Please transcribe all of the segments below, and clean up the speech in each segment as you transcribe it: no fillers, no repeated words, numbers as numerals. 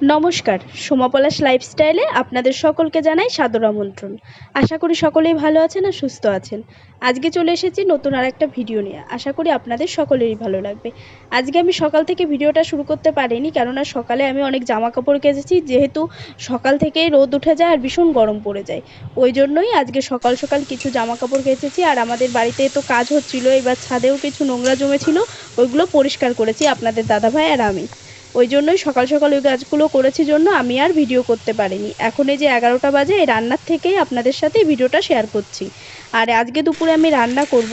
নমস্কার, সোমা পলাশ লাইফস্টাইলে আপনাদের সকলকে জানাই সাদর আমন্ত্রণ। আশা করি সকলেই ভালো আছেন আর সুস্থ আছেন। আজকে চলে এসেছি নতুন আর একটা ভিডিও নিয়ে। আশা করি আপনাদের সকলেরই ভালো লাগবে। আজকে আমি সকাল থেকে ভিডিওটা শুরু করতে পারিনি, কেননা সকালে আমি অনেক জামা কাপড় কেচেছি, যেহেতু সকাল থেকেই রোদ উঠে যায় আর ভীষণ গরম পড়ে যায়। ওই জন্যই আজকে সকাল সকাল কিছু জামা কাপড় কেচেছি। আর আমাদের বাড়িতে তো কাজ হচ্ছিল, এবার ছাদেও কিছু নোংরা জমেছিল, ওইগুলো পরিষ্কার করেছি আপনাদের দাদাভাই আর আমি। ওই জন্যই সকাল সকাল ওই কাজগুলো করেছি জন্য আমি আর ভিডিও করতে পারিনি। এখন এই যে 11টা বাজে, এই রান্নার থেকেই আপনাদের সাথে ভিডিওটা শেয়ার করছি। আর আজকে দুপুরে আমি রান্না করব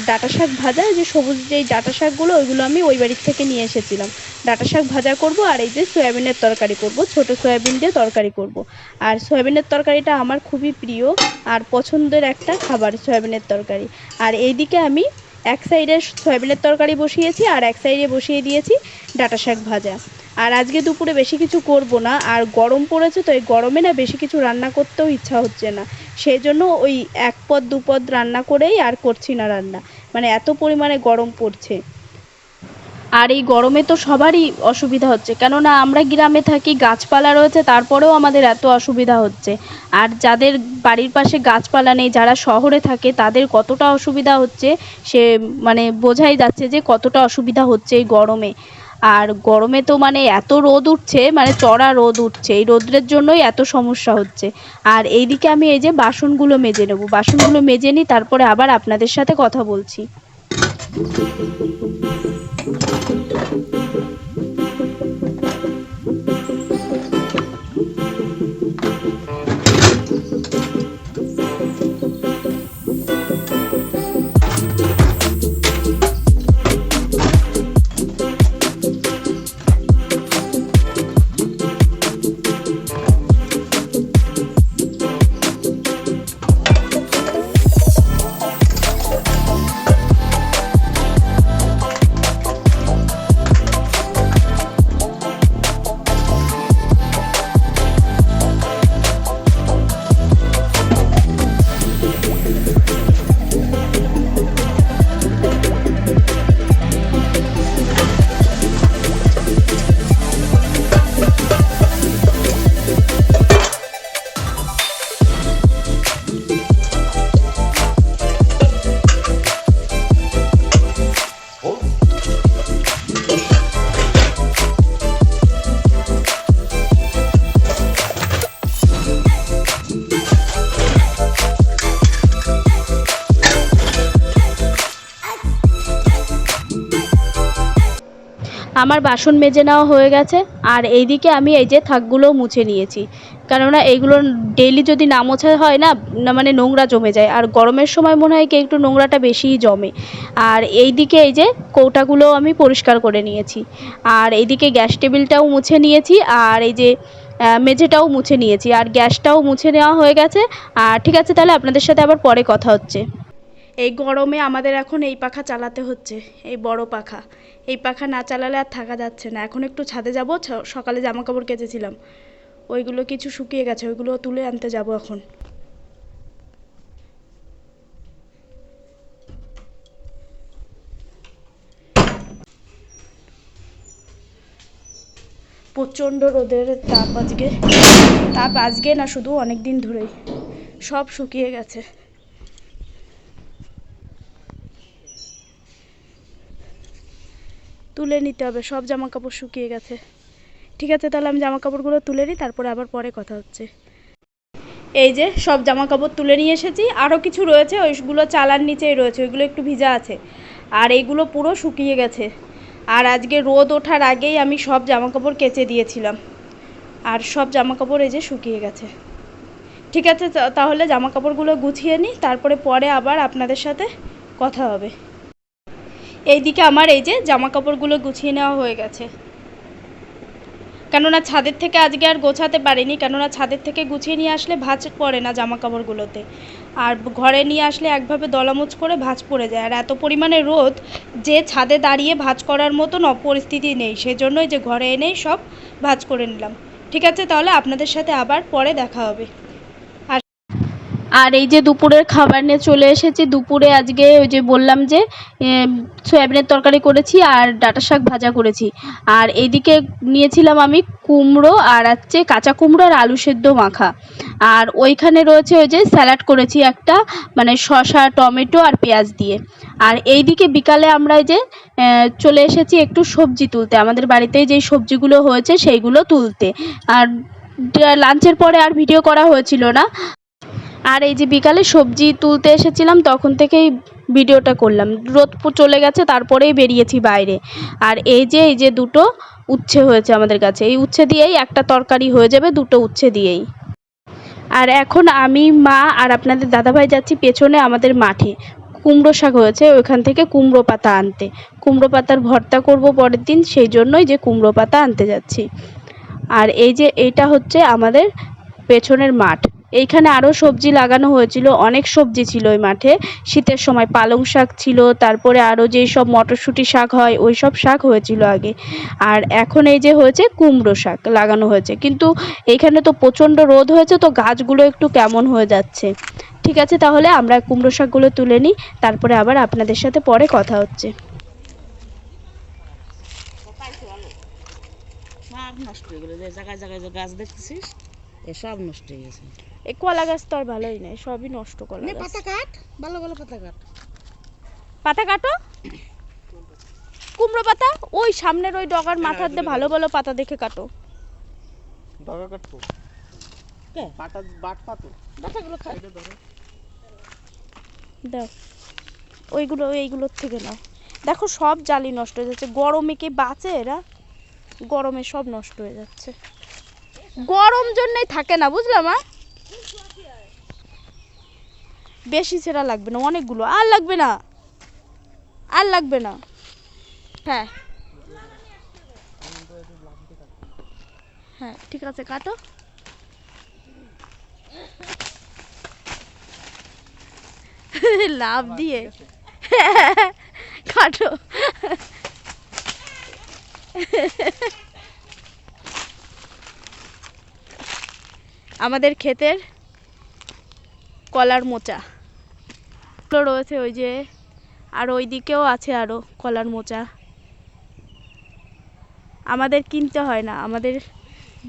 ডাঁটা শাক ভাজা। যে সবুজ যেই ডাঁটা শাকগুলো, ওইগুলো আমি ওই বাড়ির থেকে নিয়ে এসেছিলাম। ডাঁটা শাক ভাজা করব, আর এই যে সয়াবিনের তরকারি করব, ছোট সয়াবিন দিয়ে তরকারি করব। আর সয়াবিনের তরকারিটা আমার খুবই প্রিয় আর পছন্দের একটা খাবার, সয়াবিনের তরকারি। আর এইদিকে আমি এক সাইডে সয়াবিনের তরকারি বসিয়েছি আর এক সাইডে বসিয়ে দিয়েছি ডাঁটা শাক ভাজা। আর আজকে দুপুরে বেশি কিছু করব না, আর গরম পড়েছে তো এই গরমে না বেশি কিছু রান্না করতেও ইচ্ছা হচ্ছে না। সেই জন্য ওই এক পদ দুপদ রান্না করেই আর করছি না রান্না, মানে এত পরিমাণে গরম পড়ছে। আর এই গরমে তো সবারই অসুবিধা হচ্ছে, কেননা আমরা গ্রামে থাকি, গাছপালা রয়েছে, তারপরেও আমাদের এত অসুবিধা হচ্ছে। আর যাদের বাড়ির পাশে গাছপালা নেই, যারা শহরে থাকে, তাদের কতটা অসুবিধা হচ্ছে সে মানে বোঝাই যাচ্ছে যে কতটা অসুবিধা হচ্ছে এই গরমে। আর গরমে তো মানে এত রোদ উঠছে, মানে চড়া রোদ উঠছে, এই রোদের জন্যই এত সমস্যা হচ্ছে। আর এইদিকে আমি এই যে বাসনগুলো মেজে নেব, বাসনগুলো মেজে নিই, তারপরে আবার আপনাদের সাথে কথা বলছি। আমার বাসন মেজে নেওয়া হয়ে গেছে। আর এইদিকে আমি এই যে থাকগুলো মুছে নিয়েছি, কেননা এইগুলো ডেইলি যদি না মোছা হয় না, মানে নোংরা জমে যায়। আর গরমের সময় মনে হয় কি একটু নোংরাটা বেশিই জমে। আর এইদিকে এই যে কৌটাগুলো আমি পরিষ্কার করে নিয়েছি। আর এইদিকে গ্যাস টেবিলটাও মুছে নিয়েছি, আর এই যে মেঝেটাও মুছে নিয়েছি, আর গ্যাসটাও মুছে নেওয়া হয়ে গেছে। আর ঠিক আছে, তাহলে আপনাদের সাথে আবার পরে কথা হচ্ছে। এই গরমে আমাদের এখন এই পাখা চালাতে হচ্ছে, এই বড় পাখা। এই পাখা না চালালে আর থাকা যাচ্ছে না। এখন একটু ছাদে যাব, সকালে জামা কাপড় কেচেছিলাম, ওইগুলো কিছু শুকিয়ে গেছে, ওইগুলো তুলে আনতে যাব এখন। প্রচণ্ড রোদের তাপ আজকে না, শুধু অনেক দিন ধরেই সব শুকিয়ে গেছে। তুলে নিতে হবে, সব জামা কাপড় শুকিয়ে গেছে। ঠিক আছে, তাহলে আমি জামা কাপড়গুলো তুলে নিই, তারপরে আবার পরে কথা হচ্ছে। এই যে সব জামা কাপড় তুলে নিয়ে এসেছি, আরও কিছু রয়েছে, ওইগুলো চালার নিচেই রয়েছে, ওইগুলো একটু ভিজা আছে। আর এইগুলো পুরো শুকিয়ে গেছে। আর আজকে রোদ ওঠার আগেই আমি সব জামা কাপড় কেচে দিয়েছিলাম, আর সব জামা কাপড় এই যে শুকিয়ে গেছে। ঠিক আছে, তাহলে জামা কাপড়গুলো গুছিয়ে নিই, তারপরে পরে আবার আপনাদের সাথে কথা হবে। এইদিকে আমার এই যে জামা কাপড়গুলো গুছিয়ে নেওয়া হয়ে গেছে, কেননা ছাদের থেকে আজকে আর গোছাতে পারিনি, কেননা ছাদের থেকে গুছিয়ে নিয়ে আসলে ভাঁজ পড়ে না জামা কাপড়গুলোতে। আর ঘরে নিয়ে আসলে একভাবে দলামোচ করে ভাঁজ পড়ে যায়। আর এত পরিমাণে রোদ যে ছাদে দাঁড়িয়ে ভাঁজ করার মতন পরিস্থিতি নেই, সেজন্যই যে ঘরে এনেই সব ভাঁজ করে নিলাম। ঠিক আছে, তাহলে আপনাদের সাথে আবার পরে দেখা হবে। আর এই যে দুপুরের খাবার নিয়ে চলে এসেছি। দুপুরে আজকে ওই যে বললাম যে সয়াবিনের তরকারি করেছি আর ডাঁটা শাক ভাজা করেছি। আর এইদিকে নিয়েছিলাম আমি কুমড়ো আর হচ্ছে কাঁচা কুমড়ো আর আলু সেদ্ধ মাখা। আর ওইখানে রয়েছে ওই যে স্যালাড করেছি একটা, মানে শসা টমেটো আর পেঁয়াজ দিয়ে। আর এইদিকে বিকালে আমরা এই যে চলে এসেছি একটু সবজি তুলতে, আমাদের বাড়িতেই যেই সবজিগুলো হয়েছে সেইগুলো তুলতে। আর লাঞ্চের পরে আর ভিডিও করা হয়েছিল না। আর এই যে বিকালে সবজি তুলতে এসেছিলাম তখন থেকেই ভিডিওটা করলাম। রোদ চলে গেছে তারপরেই বেরিয়েছি বাইরে। আর এই যে দুটো উচ্ছে হয়েছে আমাদের কাছে, এই উচ্ছে দিয়েই একটা তরকারি হয়ে যাবে, দুটো উচ্ছে দিয়েই। আর এখন আমি, মা আর আপনাদের দাদাভাই যাচ্ছি পেছনে আমাদের মাঠে। কুমড়ো শাক হয়েছে, ওইখান থেকে কুমড়ো পাতা আনতে। কুমড়ো পাতার ভর্তা করব পরের দিন, সেই জন্যই যে কুমড়ো পাতা আনতে যাচ্ছি। আর এই যে এইটা হচ্ছে আমাদের পেছনের মাঠ। এইখানে আরও সবজি লাগানো হয়েছিল, অনেক সবজি ছিল ওই মাঠে। শীতের সময় পালং শাক ছিল, তারপরে আরও যেই সব মটরশুঁটি শাক হয় ওই সব শাক হয়েছিল আগে। আর এখন এই যে হয়েছে কুমড়ো শাক লাগানো হয়েছে, কিন্তু এইখানে তো প্রচণ্ড রোদ হয়েছে, তো গাছগুলো একটু কেমন হয়ে যাচ্ছে। ঠিক আছে, তাহলে আমরা কুমড়ো শাকগুলো তুলে নিই, তারপরে আবার আপনাদের সাথে পরে কথা হচ্ছে। সব নষ্ট হয়ে গেলো, যে জায়গায় জায়গায় যে গাছ দেখতেছিস সব নষ্ট হয়ে গেছে। এই কলা গাছ তো আর ভালোই নেই, সবই নষ্ট। কলা গাছ পাতা কাট, ভালো ভালো পাতা কাট। পাতা কাটো, কুমড়ো পাতা ওই সামনের ওই ডগার মাথার দিয়ে ভালো ভালো পাতা দেখে কাটো। ডগা কাটবো কে পাতা বাট পাতো পাতাগুলো খাই দাও, ওইগুলো এইগুলোর থেকে নাও। দেখো সব জালি নষ্ট হয়ে যাচ্ছে, গরমে কি বাঁচে এরা? গরমে সব নষ্ট হয়ে যাচ্ছে, গরম জন্যই থাকে না, বুঝলাম। বেশি ছেঁড়া লাগবে না, অনেকগুলো আর লাগবে না, আর লাগবে না। হ্যাঁ হ্যাঁ ঠিক আছে, কাটো। লাভ দিয়ে কাটো। আমাদের ক্ষেতের কলার মোচা রয়েছে ওই যে, আর ওই দিকেও আছে আরো কলার মোচা। আমাদের কিনতে হয় না, আমাদের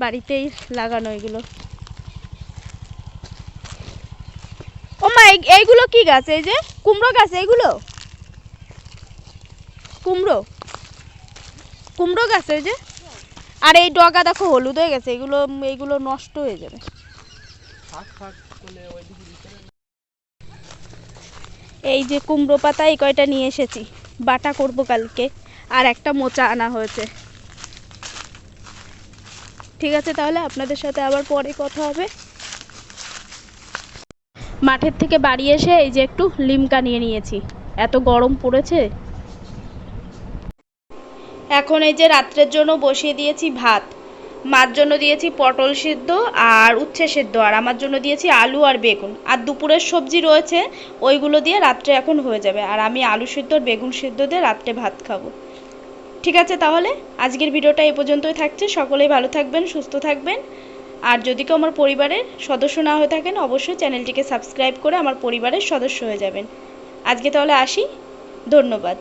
বাড়িতেই লাগানো এগুলো। ও মা, এইগুলো কি গাছ? এই যে কুমড়ো গাছ, এইগুলো কুমড়ো কুমড়ো গাছ এই যে। আর এই ডগা দেখো হলুদ হয়ে গেছে, এগুলো এইগুলো নষ্ট হয়ে যাবে। এই যে কুমড়ো পাতা এই কয়টা নিয়ে এসেছি, বাটা করব কালকে। আর একটা মোচা আনা হয়েছে। ঠিক আছে, তাহলে আপনাদের সাথে আবার পরে কথা হবে। মাঠের থেকে বাড়ি এসে এই যে একটু লিমকা নিয়ে নিয়েছি, এত গরম পড়েছে। এখন এই যে রাত্রের জন্য বসিয়ে দিয়েছি ভাত। মার জন্য দিয়েছি পটল সিদ্ধ আর উচ্ছে সিদ্ধ, আর আমার জন্য দিয়েছি আলু আর বেগুন। আর দুপুরের সবজি রয়েছে, ওইগুলো দিয়ে রাত্রে এখন হয়ে যাবে। আর আমি আলু সিদ্ধ আর বেগুন সিদ্ধ দিয়ে রাত্রে ভাত খাবো। ঠিক আছে, তাহলে আজকের ভিডিওটা এই পর্যন্তই থাকছে। সকলেই ভালো থাকবেন, সুস্থ থাকবেন। আর যদি কেউ আমার পরিবারের সদস্য না হয়ে থাকেন, অবশ্যই চ্যানেলটিকে সাবস্ক্রাইব করে আমার পরিবারের সদস্য হয়ে যাবেন। আজকে তাহলে আসি, ধন্যবাদ।